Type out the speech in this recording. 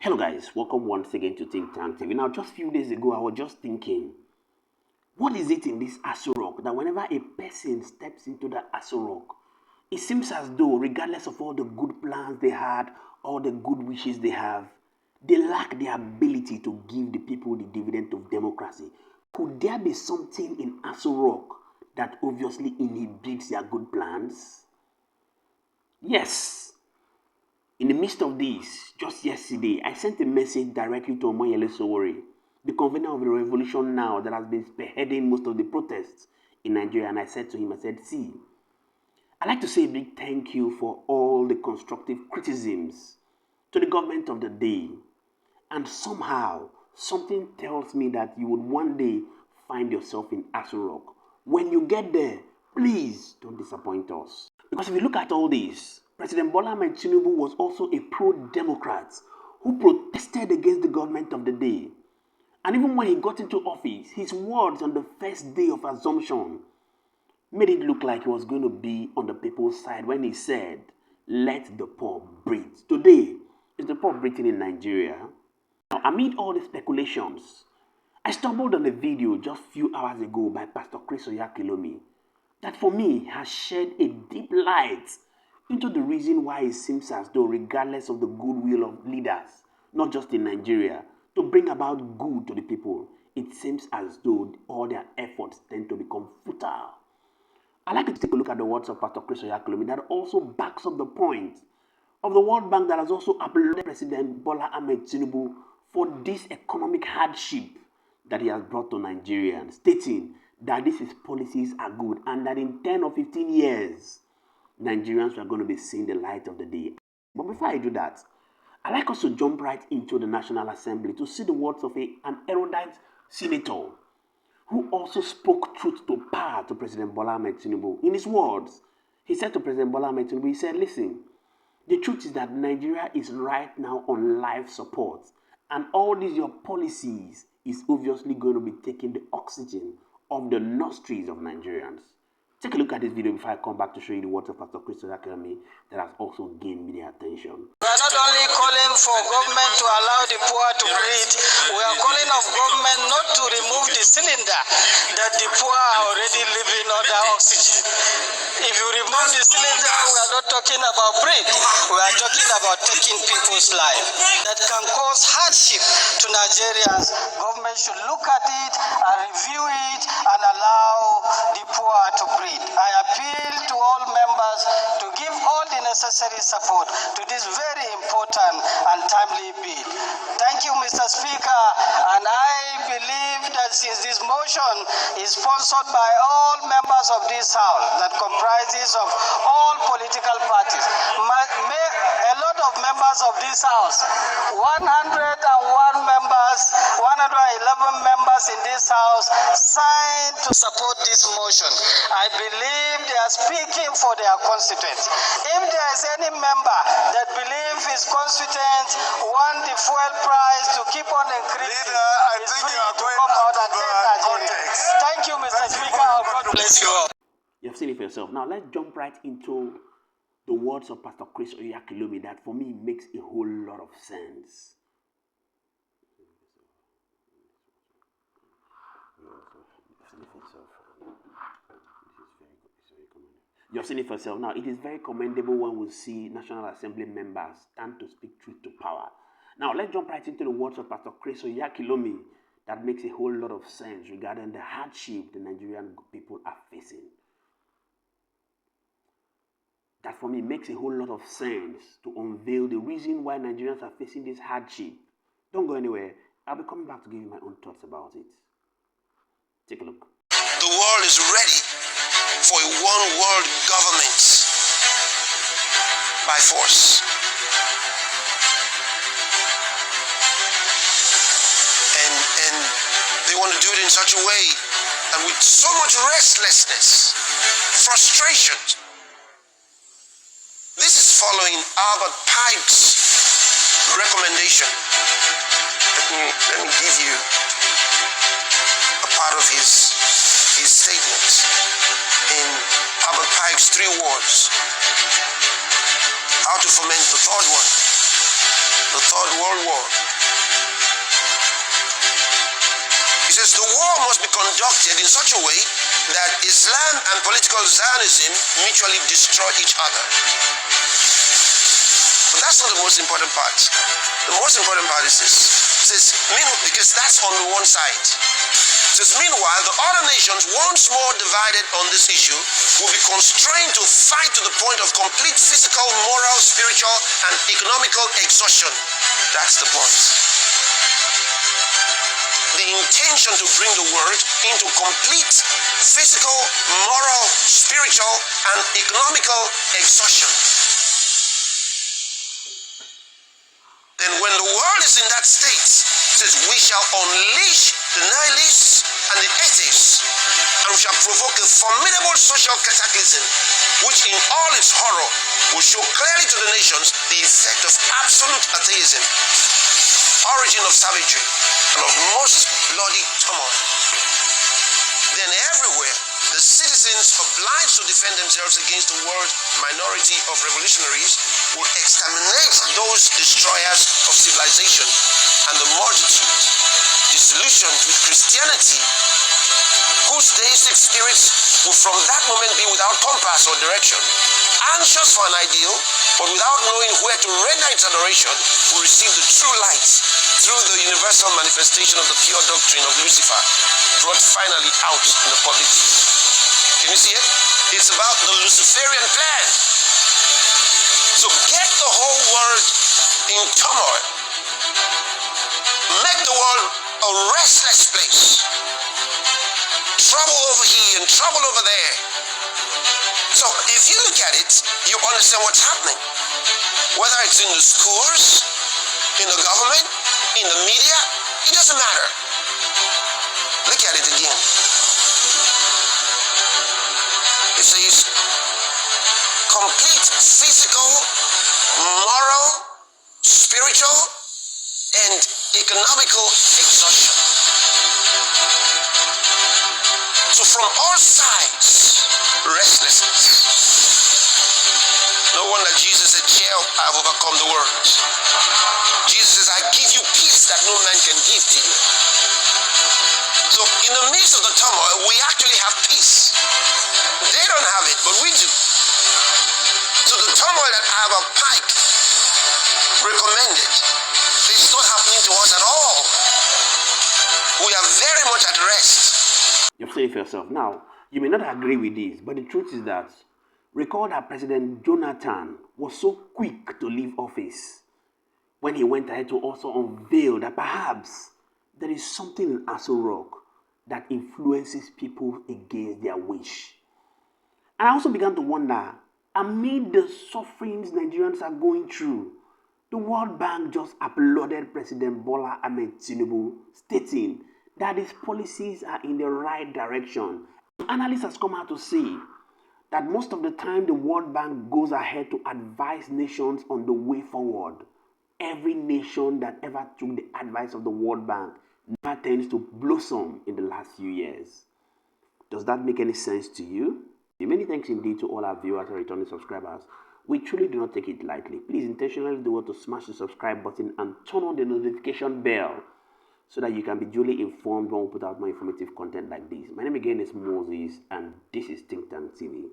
Hello guys, welcome once again to Think Tank TV. Now, just a few days ago, I was just thinking, what is it in this Asuro Rock that whenever a person steps into the Asuro Rock, it seems as though, regardless of all the good plans they had, all the good wishes they have, they lack the ability to give the people the dividend of democracy. Could there be something in Asuro Rock that obviously inhibits their good plans? Yes. In the midst of this, just yesterday, I sent a message directly to Sowore, the convener of the revolution now that has been spearheading most of the protests in Nigeria, and I said to him, see, I'd like to say a big thank you for all the constructive criticisms to the government of the day. And somehow, something tells me that you would one day find yourself in Asuro Rock. When you get there, please don't disappoint us. Because if you look at all this, President Bola Ahmed Tinubu was also a pro-Democrat who protested against the government of the day. And even when he got into office, his words on the first day of assumption made it look like he was going to be on the people's side when he said, let the poor breathe. Today, is the poor breathing in Nigeria? Now, amid all the speculations, I stumbled on a video just a few hours ago by Pastor Chris Oyakhilome that for me has shed a deep light into the reason why it seems as though, regardless of the goodwill of leaders, not just in Nigeria, to bring about good to the people, it seems as though all their efforts tend to become futile. I'd like you to take a look at the words of Pastor Chris Oyakhilome that also backs up the point of the World Bank that has also applauded President Bola Ahmed Tinubu for this economic hardship that he has brought to Nigerians, stating that his policies are good and that in 10 or 15 years, Nigerians are going to be seeing the light of the day. But before I do that, I'd like us to jump right into the National Assembly to see the words of an erudite senator who also spoke truth to power to President Bola Ahmed Tinubu. In his words, he said to President Bola Ahmed Tinubu, he said, listen, the truth is that Nigeria is right now on life support, and all these your policies is obviously going to be taking the oxygen of the nostrils of Nigerians. Take a look at this video before I come back to show you the words of Pastor Chris Oyakhilome that has also gained me their attention. We are not only calling for government to allow the poor to breathe, we are calling of government not to remove the cylinder that the poor are already living under oxygen. If you remove the cylinder, we are not talking about breath. We are talking about taking people's life. That can cause hardship to Nigerians. Government should look at it and review it and allow the poor to breathe. I appeal to all members to give all the necessary support to this very important and timely bill. Thank you, Mr. Speaker, and I believe that since this motion is sponsored by all members of this House that comprises of all political parties, a lot of members of this House, 101 members, 111 members in this House signed to support this motion. I believe they are speaking for their constituents. If there is any member that believes his constituents want the fuel price to keep on increasing, Leader, I think you are going out of context. Thank you, Mr. Speaker. God bless you all. You've seen it for yourself. Now let's jump right into the words of Pastor Chris Oyakhilome that for me makes a whole lot of sense. You've seen it for yourself. Now, it is very commendable when we see National Assembly members stand to speak truth to power. Now, let's jump right into the words of Pastor Chris Oyakhilome that makes a whole lot of sense regarding the hardship the Nigerian people are facing. That for me makes a whole lot of sense to unveil the reason why Nigerians are facing this hardship. Don't go anywhere. I'll be coming back to give you my own thoughts about it. Take a look. The world is ready for a one-world government by force. And they want to do it in such a way and with so much restlessness, frustration. This is following Albert Pike's recommendation. Let me give you a part of his statement in Albert Pike's 3 words. How to foment the third one. the Third World War. He says the war must be conducted in such a way that Islam and political Zionism mutually destroy each other. But that's not the most important part. The most important part is this. It says, because that's on the one side. It says, meanwhile, the other nations, once more divided on this issue, will be constrained to fight to the point of complete physical, moral, spiritual, and economical exhaustion. That's the point. The intention to bring the world into complete physical, moral, spiritual, and economical exhaustion. Then when the world is in that state, it says, we shall unleash the nihilists and the atheists, and we shall provoke a formidable social cataclysm, which in all its horror will show clearly to the nations the effect of absolute atheism, origin of savagery, and of most bloody turmoil. Then everywhere, the citizens obliged to defend themselves against the world minority of revolutionaries will exterminate those destroyers of civilization, and the multitude, disillusioned with Christianity, whose deistic spirits will from that moment be without compass or direction, anxious for an ideal, but without knowing where to render its adoration, will receive the true light through the universal manifestation of the pure doctrine of Lucifer, brought finally out in the public view. Can you see it? It's about the Luciferian plan. So get the whole world in turmoil. Make the world a restless place. Trouble over here and trouble over there. So if you look at it, you understand what's happening. Whether it's in the schools, in the government, in the media, it doesn't matter. Look at it again. It says, complete physical, moral, spiritual, and economical exhaustion. So from all sides, restlessness. No wonder Jesus said, "Cheer, I have overcome the world." Jesus says, "I give you peace that no man can give to you." So in the midst of the turmoil, we actually have peace. They don't have it, but we do. So the turmoil that Abba Pike recommended is not happening to us at all. We are very much at rest. You've said it for yourself. Now, you may not agree with this, but the truth is that recall that President Jonathan was so quick to leave office when he went ahead to also unveil that perhaps there is something in Asuro Rock that influences people against their wish. And I also began to wonder, amid the sufferings Nigerians are going through, the World Bank just applauded President Bola Ahmed Tinubu, stating that his policies are in the right direction. Analysts have come out to say that most of the time the World Bank goes ahead to advise nations on the way forward. Every nation that ever took the advice of the World Bank never tends to blossom in the last few years. Does that make any sense to you? Many thanks indeed to all our viewers and returning subscribers. We truly do not take it lightly. Please intentionally do what to smash the subscribe button and turn on the notification bell so that you can be duly informed when we put out more informative content like this. My name again is Moses, and this is Think Tank TV.